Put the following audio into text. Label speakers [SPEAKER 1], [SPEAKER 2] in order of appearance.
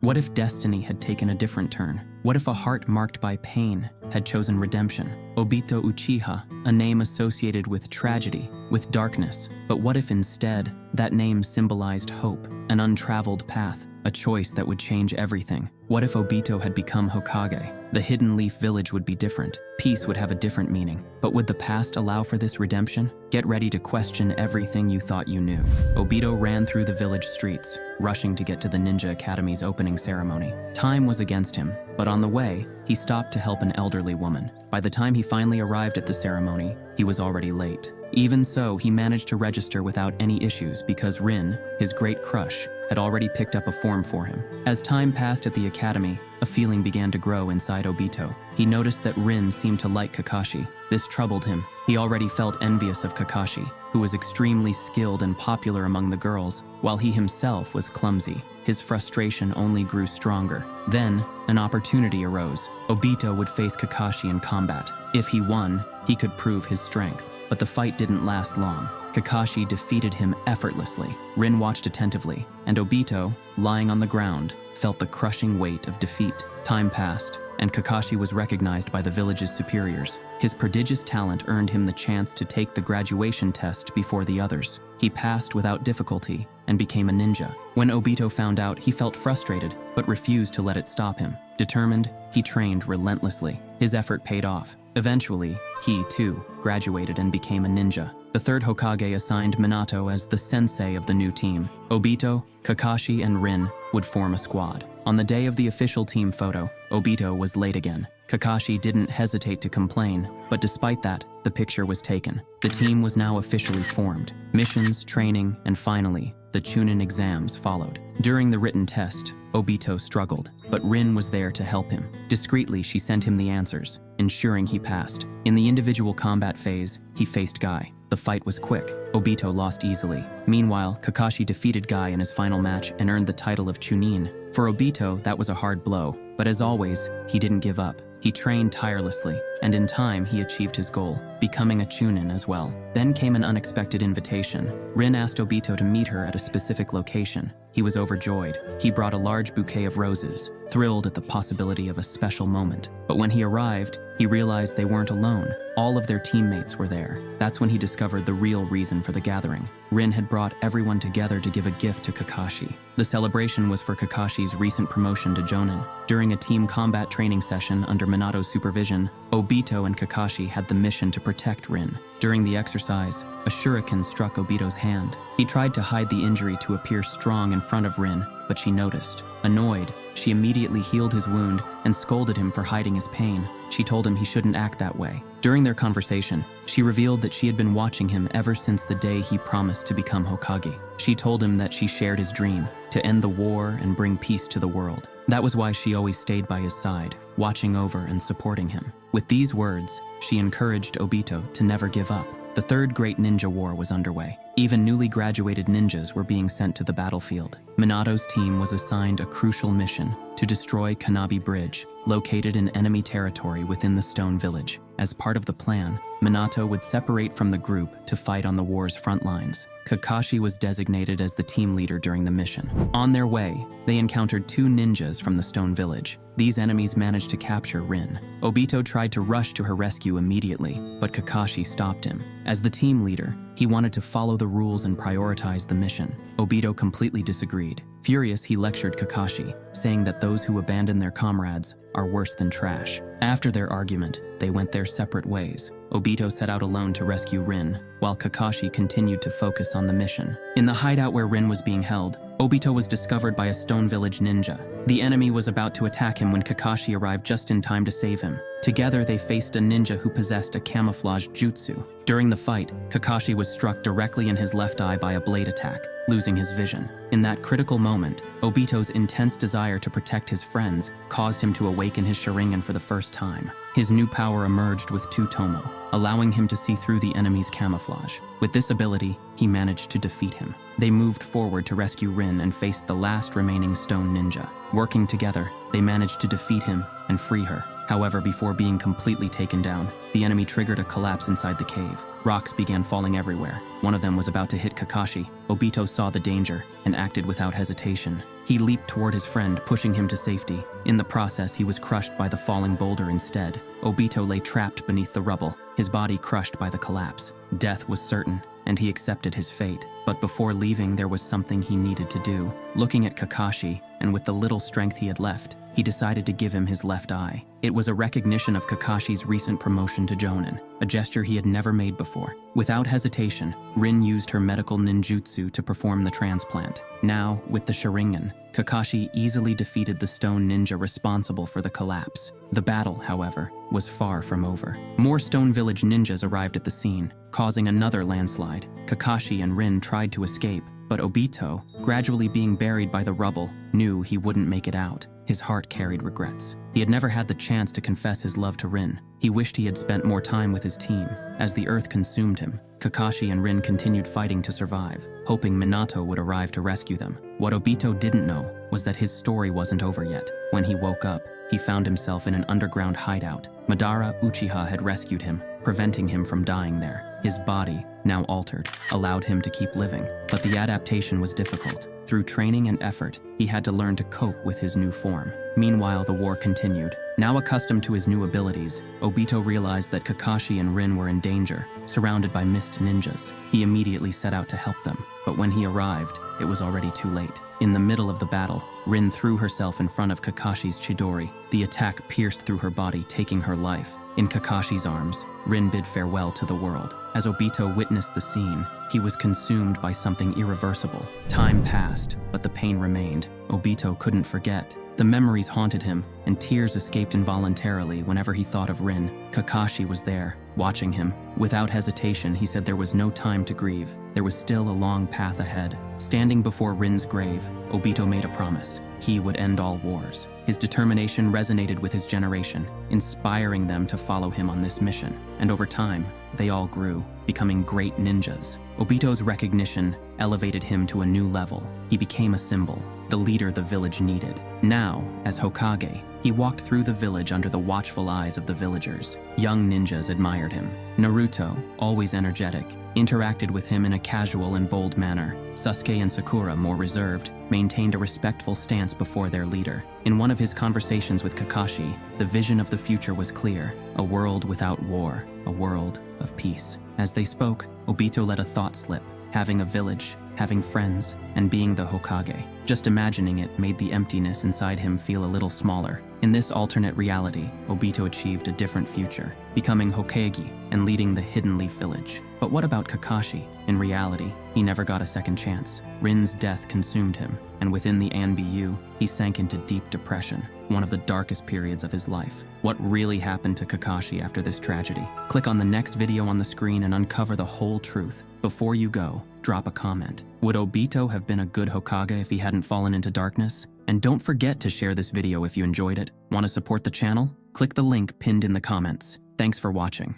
[SPEAKER 1] What if destiny had taken a different turn? What if a heart marked by pain had chosen redemption? Obito Uchiha, a name associated with tragedy, with darkness. But what if instead, that name symbolized hope, an untraveled path, a choice that would change everything? What if Obito had become Hokage? The Hidden Leaf Village would be different. Peace would have a different meaning. But would the past allow for this redemption? Get ready to question everything you thought you knew. Obito ran through the village streets, rushing to get to the Ninja Academy's opening ceremony. Time was against him, but on the way, he stopped to help an elderly woman. By the time he finally arrived at the ceremony, he was already late. Even so, he managed to register without any issues because Rin, his great crush, had already picked up a form for him. As time passed at the academy, a feeling began to grow inside Obito. He noticed that Rin seemed to like Kakashi. This troubled him. He already felt envious of Kakashi, who was extremely skilled and popular among the girls, while he himself was clumsy. His frustration only grew stronger. Then, an opportunity arose. Obito would face Kakashi in combat. If he won, he could prove his strength. But the fight didn't last long. Kakashi defeated him effortlessly. Rin watched attentively, and Obito, lying on the ground, felt the crushing weight of defeat. Time passed, and Kakashi was recognized by the village's superiors. His prodigious talent earned him the chance to take the graduation test before the others. He passed without difficulty and became a ninja. When Obito found out, he felt frustrated, but refused to let it stop him. Determined, he trained relentlessly. His effort paid off. Eventually, he, too, graduated and became a ninja. The third Hokage assigned Minato as the sensei of the new team. Obito, Kakashi, and Rin would form a squad. On the day of the official team photo, Obito was late again. Kakashi didn't hesitate to complain, but despite that, the picture was taken. The team was now officially formed. Missions, training, and finally, the Chunin exams followed. During the written test, Obito struggled, but Rin was there to help him. Discreetly, she sent him the answers, ensuring he passed. In the individual combat phase, he faced Guy. The fight was quick. Obito lost easily. Meanwhile, Kakashi defeated Guy in his final match and earned the title of Chunin. For Obito, that was a hard blow, but as always, he didn't give up. He trained tirelessly, and in time he achieved his goal, becoming a Chunin as well. Then came an unexpected invitation. Rin asked Obito to meet her at a specific location. He was overjoyed. He brought a large bouquet of roses, thrilled at the possibility of a special moment. But when he arrived, he realized they weren't alone. All of their teammates were there. That's when he discovered the real reason for the gathering. Rin had brought everyone together to give a gift to Kakashi. The celebration was for Kakashi's recent promotion to Jonin. During a team combat training session under Minato's supervision, Obito and Kakashi had the mission to protect Rin. During the exercise, a shuriken struck Obito's hand. He tried to hide the injury to appear strong in front of Rin, but she noticed. Annoyed, she immediately healed his wound and scolded him for hiding his pain. She told him he shouldn't act that way. During their conversation, she revealed that she had been watching him ever since the day he promised to become Hokage. She told him that she shared his dream, to end the war and bring peace to the world. That was why she always stayed by his side, watching over and supporting him. With these words, she encouraged Obito to never give up. The third great ninja war was underway. Even newly graduated ninjas were being sent to the battlefield. Minato's team was assigned a crucial mission to destroy Kanabi Bridge, located in enemy territory within the Stone Village. As part of the plan, Minato would separate from the group to fight on the war's front lines. Kakashi was designated as the team leader during the mission. On their way, they encountered two ninjas from the Stone Village. These enemies managed to capture Rin. Obito tried to rush to her rescue immediately, but Kakashi stopped him. As the team leader, he wanted to follow the rules and prioritize the mission. Obito completely disagreed. Furious, he lectured Kakashi, saying that those who abandon their comrades are worse than trash. After their argument, they went their separate ways. Obito set out alone to rescue Rin, while Kakashi continued to focus on the mission. In the hideout where Rin was being held, Obito was discovered by a Stone Village ninja. The enemy was about to attack him when Kakashi arrived just in time to save him. Together, they faced a ninja who possessed a camouflage jutsu. During the fight, Kakashi was struck directly in his left eye by a blade attack, losing his vision. In that critical moment, Obito's intense desire to protect his friends caused him to awaken his Sharingan for the first time. His new power emerged with Tutomo, allowing him to see through the enemy's camouflage. With this ability, he managed to defeat him. They moved forward to rescue Rin and faced the last remaining stone ninja. Working together, they managed to defeat him and free her. However, before being completely taken down, the enemy triggered a collapse inside the cave. Rocks began falling everywhere. One of them was about to hit Kakashi. Obito saw the danger and acted without hesitation. He leaped toward his friend, pushing him to safety. In the process, he was crushed by the falling boulder instead. Obito lay trapped beneath the rubble, his body crushed by the collapse. Death was certain, and he accepted his fate. But before leaving, there was something he needed to do. Looking at Kakashi, and with the little strength he had left, he decided to give him his left eye. It was a recognition of Kakashi's recent promotion to Jonin, a gesture he had never made before. Without hesitation, Rin used her medical ninjutsu to perform the transplant. Now, with the Sharingan, Kakashi easily defeated the stone ninja responsible for the collapse. The battle, however, was far from over. More Stone Village ninjas arrived at the scene, causing another landslide. Kakashi and Rin tried to escape, but Obito, gradually being buried by the rubble, knew he wouldn't make it out. His heart carried regrets. He had never had the chance to confess his love to Rin. He wished he had spent more time with his team. As the earth consumed him, Kakashi and Rin continued fighting to survive, hoping Minato would arrive to rescue them. What Obito didn't know was that his story wasn't over yet. When he woke up, he found himself in an underground hideout. Madara Uchiha had rescued him, preventing him from dying there. His body, now altered, allowed him to keep living, but the adaptation was difficult. Through training and effort, he had to learn to cope with his new form. Meanwhile, the war continued. Now accustomed to his new abilities, Obito realized that Kakashi and Rin were in danger, surrounded by mist ninjas. He immediately set out to help them, but when he arrived, it was already too late. In the middle of the battle, Rin threw herself in front of Kakashi's Chidori. The attack pierced through her body, taking her life. In Kakashi's arms, Rin bid farewell to the world. As Obito witnessed the scene, he was consumed by something irreversible. Time passed, but the pain remained. Obito couldn't forget. The memories haunted him, and tears escaped involuntarily whenever he thought of Rin. Kakashi was there, watching him. Without hesitation, he said there was no time to grieve. There was still a long path ahead. Standing before Rin's grave, Obito made a promise. He would end all wars. His determination resonated with his generation, inspiring them to follow him on this mission. And over time, they all grew, becoming great ninjas. Obito's recognition elevated him to a new level. He became a symbol, the leader the village needed. Now, as Hokage, he walked through the village under the watchful eyes of the villagers. Young ninjas admired him. Naruto, always energetic, interacted with him in a casual and bold manner. Sasuke and Sakura, more reserved, maintained a respectful stance before their leader. In one of his conversations with Kakashi, the vision of the future was clear: a world without war, a world of peace. As they spoke, Obito let a thought slip: having a village, having friends, and being the Hokage. Just imagining it made the emptiness inside him feel a little smaller. In this alternate reality, Obito achieved a different future, becoming Hokage and leading the Hidden Leaf Village. But what about Kakashi? In reality, he never got a second chance. Rin's death consumed him, and within the Anbu, he sank into deep depression, one of the darkest periods of his life. What really happened to Kakashi after this tragedy? Click on the next video on the screen and uncover the whole truth. Before you go, drop a comment. Would Obito have been a good Hokage if he hadn't fallen into darkness? And don't forget to share this video if you enjoyed it. Want to support the channel? Click the link pinned in the comments. Thanks for watching.